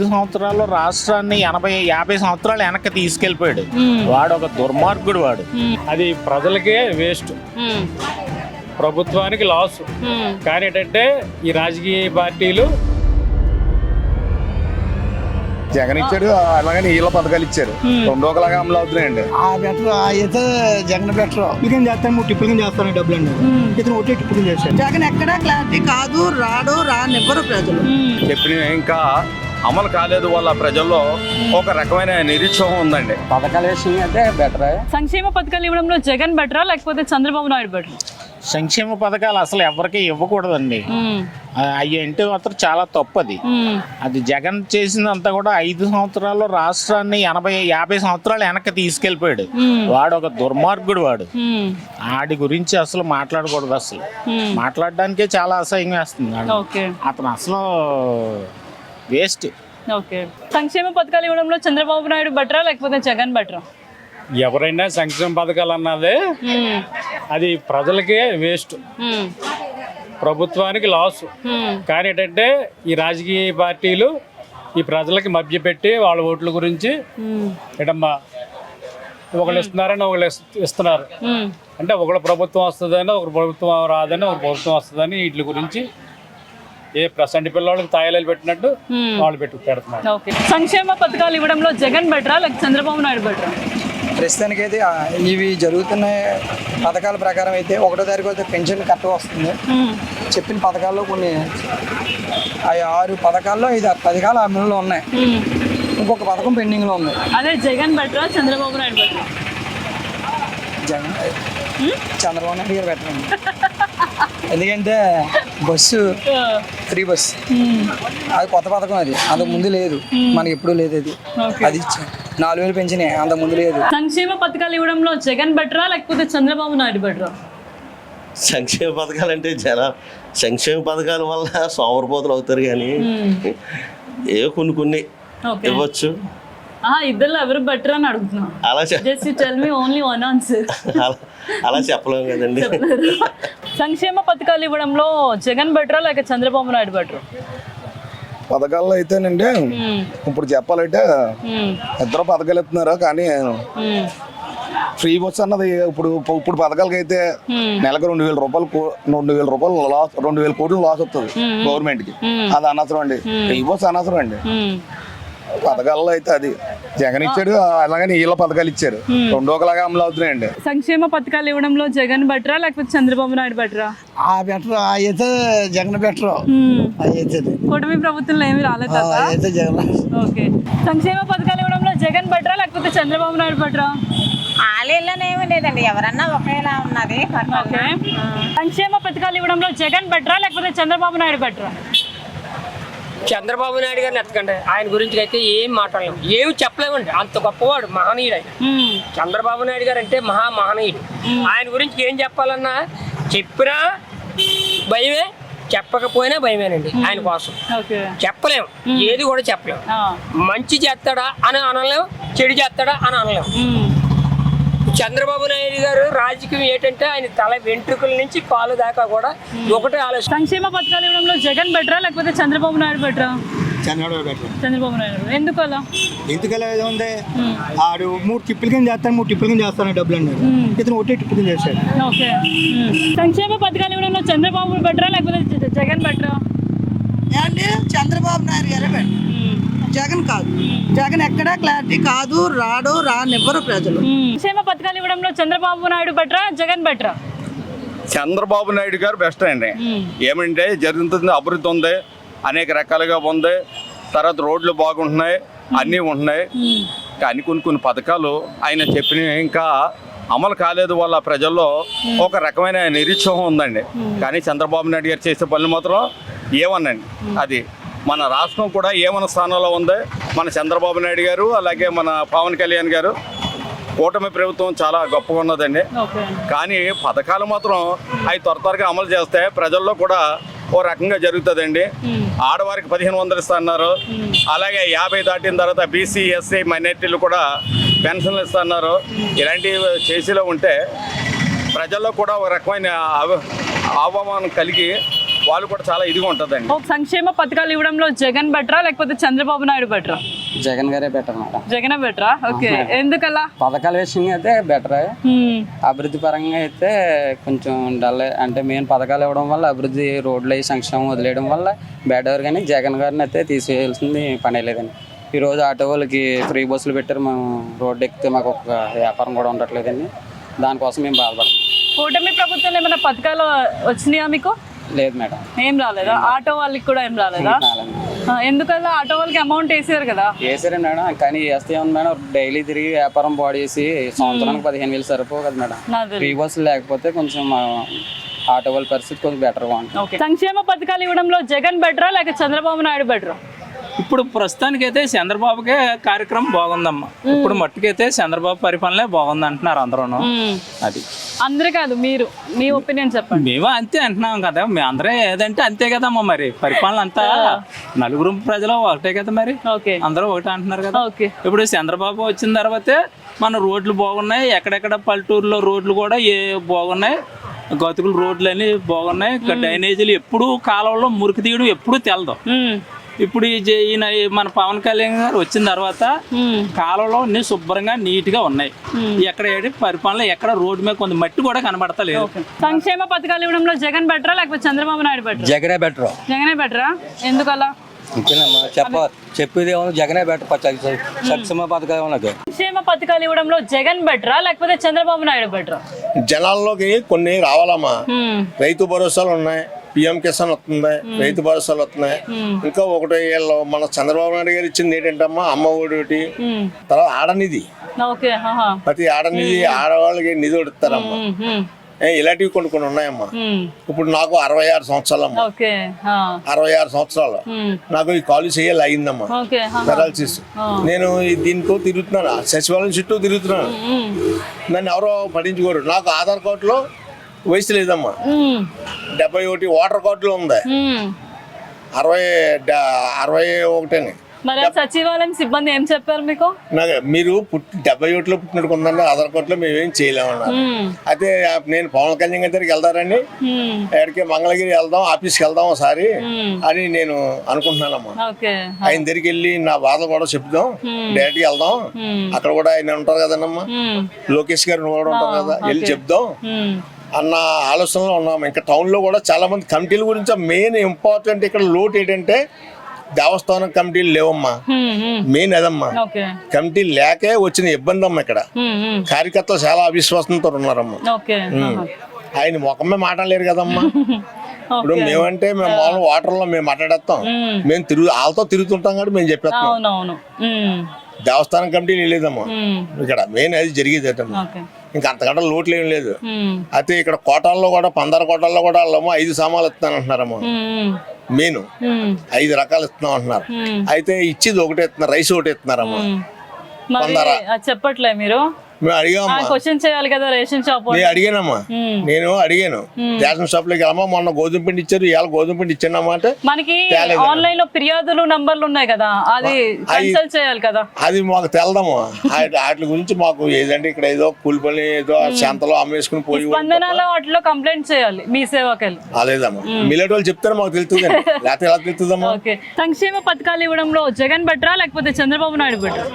సంవత్సరాల్లో రాష్ట్రాన్ని 80-50 సంవత్సరాలు వెనక్కి తీసుకెళ్లిపోయాడు. వాడు ఒక దుర్మార్గుడు. వాడు అది ప్రజలకే వేస్ట్, ప్రభుత్వానికి లాస్. కానీ ఏంటంటే ఈ రాజకీయ పార్టీలు జగన్ ఇచ్చాడు, అలాగని వీళ్ళ పథకాలు ఇచ్చారు, రెండు ఒకలాగా అమలు అవుతున్నాయండి. బెటర్ అయితే జగన్ బెటర్. టిప్పులు చేస్తాను, టిప్పులు చేస్తాను డబ్బులు అండి. ఇతను ఒకటి టిప్పులు చేశాడు. జగన్ ఎక్కడా క్లారిటీ కాదు, రానివ్వరు ప్రజలు. చెప్పిన ఇంకా అమలు కాలేదు వల్ల ప్రజల్లో ఒక రకమైన నిరుత్సాహం ఉందండి. పథకాల విషయం అయితే బెటర్. సంక్షేమ పథకాలు ఇవ్వడంలో జగన్ బెటరా లేకపోతే చంద్రబాబు నాయుడు బెటరా? సంక్షేమ పథకాలు అసలు ఎవరికి ఇవ్వకూడదండి. అవి అంటే మాత్రం చాలా తప్పది. అది జగన్ చేసిందంతా కూడా 5 సంవత్సరాల్లో రాష్ట్రాన్ని 80-50 సంవత్సరాలు వెనక్కి తీసుకెళ్లిపోయాడు. వాడు ఒక దుర్మార్గుడు. వాడు ఆడి గురించి అసలు మాట్లాడకూడదు. అసలు మాట్లాడడానికే చాలా అసహ్యం వేస్తుంది. అతను అసలు వేస్ట్. సంక్షేమ పథకాలు ఇవ్వడంలో చంద్రబాబు నాయుడు బెటరా లేకపోతే జగన్ బెటరా? ఎవరైనా సంక్షేమ పథకాలు అన్నది అది ప్రజలకే వేస్ట్, ప్రభుత్వానికి లాస్. కానీ ఏంటంటే ఈ రాజకీయ పార్టీలు ఈ ప్రజలకి మభ్యపెట్టి వాళ్ళ ఓట్ల గురించి ఏటమ్మా ఒకళ్ళు ఇస్తున్నారని ఒకళ్ళు ఇస్తున్నారు అంటే ఒకళ్ళు ప్రభుత్వం వస్తుందని, ఒక ప్రభుత్వం రాదని, ఒక ప్రభుత్వం వస్తుందని వీటి గురించి ఏ ప్రసంటి పిల్లవాళ్ళకి తాయిలాలు పెట్టినట్టు వాళ్ళు పెడుతున్నారు. సంక్షేమ పథకాలు ఇవ్వడంలో జగన్ బెటరా లేక చంద్రబాబు నాయుడు బెటరా? ప్రస్తుతానికి అయితే ఇవి జరుగుతున్న పథకాల ప్రకారం అయితే 1వ తారీఖు అయితే పెన్షన్ కరెక్ట్గా వస్తుంది. చెప్పిన పథకాల్లో కొన్ని 6 పథకాల్లో 5 పథకాలు అమలులో ఉన్నాయి. ఇంకొక పథకం పెండింగ్లో ఉంది. అదే జగన్ బెటరా చంద్రబాబు నాయుడు బెటరా? జగన్ చంద్రబాబు నాయుడు గారు పెట్టండి. ఎందుకంటే బస్సు ఫ్రీ బస్సు అది కొత్త పథకం. అది అంతకు ముందు లేదు, మనకి ఎప్పుడు లేదు. అది 4,000 పెంచినాయి, అంతకు ముందు లేదు. సంక్షేమ పథకాలు ఇవ్వడంలో జగన్ బెటరా లేకపోతే చంద్రబాబు నాయుడు బెటరా? సంక్షేమ పథకాలు అంటే సంక్షేమ పథకాల వల్ల సోమరిపోతులు అవుతారు, కానీ ఏ కొన్ని ఇవ్వచ్చు. ఇద్దరు ఎవరు బెటర్ అని అడుగుతున్నా. అలా చెప్పలేము కదండి. సంక్షేమ పథకాలు ఇవ్వడంలో జగన్ బెటరా లేక చంద్రబాబు నాయుడు బెటరా? పథకాల్లో అయితేనండి ఇప్పుడు చెప్పాలంటే ఇద్దరు పథకాలు ఇస్తున్నారు, కానీ ఫ్రీ బస్ అన్నది ఇప్పుడు పథకాలకి అయితే నెలకు 2,000 రూపాయలు లాస్, 2,000 కోట్లు లాస్ వస్తుంది గవర్నమెంట్ కి. అది అనవసరం అండి. ఫ్రీ బస్ అనవసరం అండి. పథకాల్లో అయితే అది జగన్ ఇచ్చాడు, అలాగని వీళ్ళ పథకాలు ఇచ్చారు, రెండు ఒకలాగా అమలు అవుతున్నాయండి. సంక్షేమ పథకాలు ఇవ్వడంలో జగన్ బెటరా లేకపోతే చంద్రబాబు నాయుడు బెటరా? బెటర్ అయితే జగన్ బెటర్. కూటమి ప్రభుత్వంలో ఏమి రాలేదు. ఓకే, సంక్షేమ పథకాలు ఇవ్వడంలో జగన్ బెటరా లేకపోతే చంద్రబాబు నాయుడు బెటరా? ఆలేమీ లేదండి, ఎవరన్నా ఒకేలా ఉన్నది. సంక్షేమ పథకాలు ఇవ్వడంలో జగన్ బెటరా లేకపోతే చంద్రబాబు నాయుడు బెటరా? చంద్రబాబు నాయుడు గారిని ఎత్తకండి, ఆయన గురించి అయితే ఏం మాట్లాడలేము, ఏమి చెప్పలేమండి. అంత గొప్పవాడు, మహనీయుడు ఆయన. చంద్రబాబు నాయుడు గారు అంటే మహామహనీయుడు. ఆయన గురించి ఏం చెప్పాలన్నా చెప్పినా భయమే, చెప్పకపోయినా భయమేనండి. ఆయన కోసం చెప్పలేము, ఏది కూడా చెప్పలేము. మంచి చేస్తాడా అని అనలేము, చెడు చేస్తాడా అని అనలేము. చంద్రబాబు నాయుడు గారు రాజకీయం ఏంటంటే ఆయన తల వెంట్రుకల నుంచి కాలు దాకా కూడా ఒకటే ఆలోచన. సంక్షేమ పథకాలు ఇవ్వడంలో జగన్ బెటరా లేకపోతే చంద్రబాబు నాయుడు బెటరా? చంద్రబాబు నాయుడు. ఎందుకలా ఉంది? ఆడు 3 టిప్పులు కింద చేస్తాను, 3 టిప్పులు కింద చేస్తాను డబ్బులు అండి. ఇతను ఒకటే టిప్పులు చేశాడు. ఓకే, సంక్షేమ పథకాలు ఇవ్వడంలో చంద్రబాబు బెటరా లేకపోతే జగన్ బెటరా? ఏంటి చంద్రబాబు నాయుడు గారే బెటర్, జగన్ కాదు. జగన్ ఎక్కడా క్లారిటీ కాదు, రానివ్వరు ప్రజలు. సంక్షేమ పథకాలు ఇవ్వడంలో చంద్రబాబు నాయుడు బెటరా జగన్ బెటరా? చంద్రబాబు నాయుడు గారు బెస్ట్ అండి. ఏమంటే జరుగుతుంది, అభివృద్ధి ఉంది, అనేక రకాలుగా ఉంది, తర్వాత రోడ్లు బాగుంటున్నాయి, అన్నీ ఉంటున్నాయి. కానీ కొన్ని పథకాలు ఆయన చెప్పిన ఇంకా అమలు కాలేదు వల్ల ప్రజల్లో ఒక రకమైన నిరుత్సాహం ఉందండి. కానీ చంద్రబాబు నాయుడు గారు చేసే పనులు మాత్రం ఏమనండి, అది మన రాష్ట్రం కూడా ఏమన్న స్థానంలో ఉంది. మన చంద్రబాబు నాయుడు గారు, అలాగే మన పవన్ కళ్యాణ్ గారు, కూటమి ప్రభుత్వం చాలా గొప్పగా ఉన్నదండి. కానీ పథకాలు మాత్రం అవి త్వరగా అమలు చేస్తే ప్రజల్లో కూడా ఓ రకంగా జరుగుతుందండి. ఆడవారికి 1,500 ఇస్తా అన్నారు, అలాగే 50 దాటిన తర్వాత బీసీ, ఎస్సీ, మైనారిటీలు కూడా పెన్షన్లు ఇస్తా అన్నారు. ఇలాంటివి చేసేలో ఉంటే ప్రజల్లో కూడా ఒక రకమైన అవమానం కలిగి వాళ్ళు కూడా చాలా ఇదిగా ఉంటుందండి. ఒక సంక్షేమ పథకాలు ఇవ్వడంలో జగన్ బెటరా లేకపోతే చంద్రబాబు నాయుడు బెటరా? జగన్ గారే బెటర్ మేడం. జగనే బెటరా? ఓకే, ఎందుకలా? పథకాల విషయంగా అయితే బెటర్. అభివృద్ధి పరంగా అయితే కొంచెం డల్. అంటే మెయిన్ పథకాలు ఇవ్వడం వల్ల అభివృద్ధి, రోడ్లు అవి సంక్షేమం వదిలేయడం వల్ల బెటర్. కానీ జగన్ గారిని అయితే తీసేయాల్సింది పనే లేదండి. ఈరోజు ఆటో వాళ్ళకి ఫ్రీ బస్సులు పెట్టారు. మేము రోడ్డు ఎక్కితే మాకు ఒక వ్యాపారం కూడా ఉండట్లేదండి. దానికోసం మేము బాధపడతాం. కూటమి ప్రభుత్వంలో ఏమైనా పథకాలు వచ్చినాయా మీకు? లేదు మేడం. ఏం రాలేదా? ఆటో వాళ్ళకి కూడా ఏం రాలేదా? ఎందుకలా? ఆటో వాళ్ళకి అమౌంట్ వేసారు కదా. వేసారండి మేడం. కానీ వేస్తే ఏమన్నా మేడం, డైలీ తిరిగి వ్యాపారం బాడీ చేసి సంవత్సరానికి 15,000 సరిపోవు కదా మేడం. ఫ్రీ బస్సులు లేకపోతే కొంచెం ఆటో వాళ్ళ పరిస్థితి కొంచెం బెటర్గా ఉంటుంది. సంక్షేమ పథకాలు ఇవ్వడంలో జగన్ బెటరా లేక చంద్రబాబు నాయుడు బెటరా? ఇప్పుడు ప్రస్తుతానికైతే చంద్రబాబుకే కార్యక్రమం బాగుందమ్మా. ఇప్పుడు మట్టుకైతే చంద్రబాబు పరిపాలనే బాగుంది అంటున్నారు అందరూ. అది అందరూ కాదు, మీరు మీ ఒపీనియన్ చెప్పండి. మేము అంతే అంటున్నాం కదా, మేము అందరూ ఏదంటే అంతే కదమ్మా. మరి పరిపాలన అంతా నలుగురు ప్రజలు ఒకటే కదా, మరి అందరూ ఒకటే అంటున్నారు కదా. ఇప్పుడు చంద్రబాబు వచ్చిన తర్వాతే మన రోడ్లు బాగున్నాయి. ఎక్కడెక్కడ పల్లెటూరులో రోడ్లు కూడా బాగున్నాయి. గతుకులు రోడ్లు అన్ని బాగున్నాయి. డ్రైనేజీలు ఎప్పుడు కాలంలో మురికి తీయడం ఎప్పుడు తెలదు. ఇప్పుడు ఈయన మన పవన్ కళ్యాణ్ గారు వచ్చిన తర్వాత కాలంలో అన్ని శుభ్రంగా నీట్ గా ఉన్నాయి. ఎక్కడ పరిపాలన ఎక్కడ రోడ్డు మీద కొంత మట్టి కూడా కనబడతలేదు. సంక్షేమ పథకాలు ఇవ్వడంలో జగన్ బెటరా లేకపోతే చంద్రబాబు నాయుడు బెటరా? జగనే బెటర్. జగనే బెటరా? ఎందుకలా? చెప్పేది ఏమో జగనే బెటర్. సంక్షేమ పథకాలు ఉన్నది. సంక్షేమ పథకాలు ఇవ్వడంలో జగన్ బెటరా లేకపోతే చంద్రబాబు నాయుడు బెటరా? జనాల్లోకి కొన్ని రావాలమ్మా. రైతు భరోసాలు ఉన్నాయి, పిఎం కిసాన్ వస్తుంది, రైతు భరోసాలు వస్తున్నాయి. ఇంకా ఒకటి మన చంద్రబాబు నాయుడు గారు ఇచ్చింది ఏంటంటమ్మా, అమ్మ ఒడి, తర్వాత ఆడనిధి. ప్రతి ఆడనిధి ఆడవాళ్ళకి నిధి ఒడుతారమ్మా. ఇలాంటివి కొన్ని ఉన్నాయమ్మా. ఇప్పుడు నాకు 66 సంవత్సరాలమ్మా. 66 సంవత్సరాలు నాకు ఈ కాలు చేయాలి అయిందమ్మా, పెరాలసిస్. నేను దీంతో తిరుగుతున్నాను, సచివాలయం చుట్టూ తిరుగుతున్నాను. నన్ను ఎవరో పట్టించుకోరు. నాకు ఆధార్ కార్డులో వయసు లేదమ్మా. 71 ఓటర్ కార్డులో ఉంది. 61 మరి సచివాలయం సిబ్బంది ఏం చెప్పారు మీకు? మీరు 71లో పుట్టినట్టు ఉందండి, ఆధార్ కార్డులో మేమేం చేయలేమన్నారు. అయితే నేను పవన్ కళ్యాణ్ దగ్గరికి వెళ్తారని ఎక్కడికి మంగళగిరి వెళ్దాం, ఆఫీస్కి వెళ్దాం ఒకసారి అని నేను అనుకుంటున్నానమ్మా. ఆయన దగ్గరికి వెళ్ళి నా బాధ కూడా చెప్దాం, డైరెక్ట్గా వెళ్దాం. అక్కడ కూడా ఆయన ఉంటారు కదన్నమ్మా, లోకేష్ గారు కూడా ఉంటారు కదా, వెళ్ళి చెప్దాం అన్న ఆలోచనలో ఉన్నాము. ఇంకా టౌన్లో కూడా చాలా మంది కమిటీల గురించి మెయిన్ ఇంపార్టెంట్ ఇక్కడ లోటు ఏంటంటే దేవస్థానం కమిటీలు లేవమ్మా. మెయిన్ అదమ్మా, కమిటీలు లేకే వచ్చిన ఇబ్బంది అమ్మా. ఇక్కడ కార్యకర్తలు చాలా అవిశ్వాసంతో ఉన్నారమ్మా. ఆయన ముఖమే మాట్లాడలేరు కదమ్మా. ఇప్పుడు మేమంటే మేము మామూలు వాటర్లో మేము మాట్లాడేస్తాం, మేము వాళ్ళతో తిరుగుతుంటాం కాబట్టి మేము చెప్పేస్తాం. దేవస్థానం కమిటీలు లేదమ్మా ఇక్కడ. మెయిన్ అది జరిగేది అమ్మా. ఇంకా అంతకంటే లోట్లు ఏం లేదు. అయితే ఇక్కడ కోటాల్లో కూడా 15 కోటాల్లో కూడా వాళ్ళమ్మా 5 సామాన్లు ఇస్తానంటున్నారమ్మా. మెయిన్ 5 రకాలు ఇస్తున్నాం అంటున్నారు. అయితే ఇచ్చేది ఒకటే ఇస్తున్నారు, రైస్ ఒకటి ఇస్తున్నారమ్మా. చెప్పట్లే మీరు? మేము అడిగామమ్మా, క్వశ్చన్ చేయాలి కదా. రేషన్ షాప్ నేను అడిగానమ్మా, నేను అడిగాను రేషన్ షాప్ లోకి వెళ్ళమ్మా. మొన్న గోధుమ పిండి ఇచ్చారు, ఇవాళ గోధుమ పిండి ఇచ్చాను అన్నమాట. మనకి ఆన్లైన్ లో ఫిర్యాదులు నంబర్లు ఉన్నాయి కదా, అది కన్సల్ట్ చేయాలి కదా. అది మాకు తెలదమ్మా. వాటి గురించి మాకు ఏదంటే ఇక్కడ ఏదో కూలి పని ఏదో శాంతలో అమ్మేసుకుని పోయి స్పందనలో వాటిలో కంప్లైంట్ చేయాలి మీ సేవకెళ్ళి. లేదమ్మా, మిల్లెట్ వాళ్ళు చెప్తారు మాకు తెలుస్తుంది, లేకపోతే ఎలా తెలుస్తుందమ్మా. సంక్షేమ పథకాలు ఇవ్వడంలో జగన్ బెటరా లేకపోతే చంద్రబాబు నాయుడు బెటరా?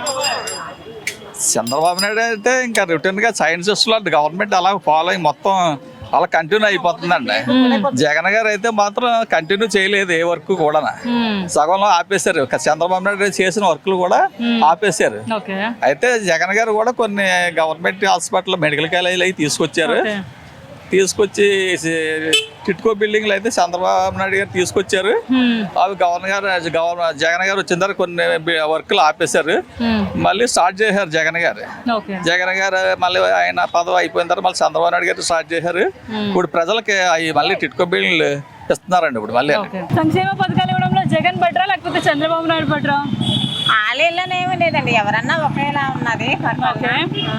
చంద్రబాబు నాయుడు అయితే ఇంకా రిటర్న్గా సైన్సెస్లో గవర్నమెంట్ అలా ఫాలోయింగ్ మొత్తం అలా కంటిన్యూ అయిపోతుందండి. జగన్ గారు అయితే మాత్రం కంటిన్యూ చేయలేదు ఏ వర్క్ కూడా, సగంలో ఆపేశారు. చంద్రబాబు నాయుడు చేసిన వర్క్లు కూడా ఆపేశారు. అయితే జగన్ గారు కూడా కొన్ని గవర్నమెంట్ హాస్పిటల్ మెడికల్ కాలేజీలు అయితే తీసుకొచ్చి టిట్కో బిల్డింగ్లు అయితే చంద్రబాబు నాయుడు గారు తీసుకొచ్చారు. అవి జగన్ గారు వచ్చిన తర్వాత కొన్ని వర్క్లు ఆపేశారు, మళ్ళీ స్టార్ట్ చేశారు జగన్ గారు. మళ్ళీ ఆయన పదవి అయిపోయిన తర్వాత మళ్ళీ చంద్రబాబు నాయుడు గారు స్టార్ట్ చేశారు. ఇప్పుడు ప్రజలకి అవి మళ్ళీ టిట్కో బిల్డింగ్లు ఇస్తున్నారండి. ఇప్పుడు మళ్ళీ సంక్షేమ పథకాలు ఇవ్వడంలో జగన్ బెటరా లేకపోతే చంద్రబాబు నాయుడు బెటరా? ఆలేళ్ళనేమీ లేదండి, ఎవరన్నా ఒకేలా ఉన్నది.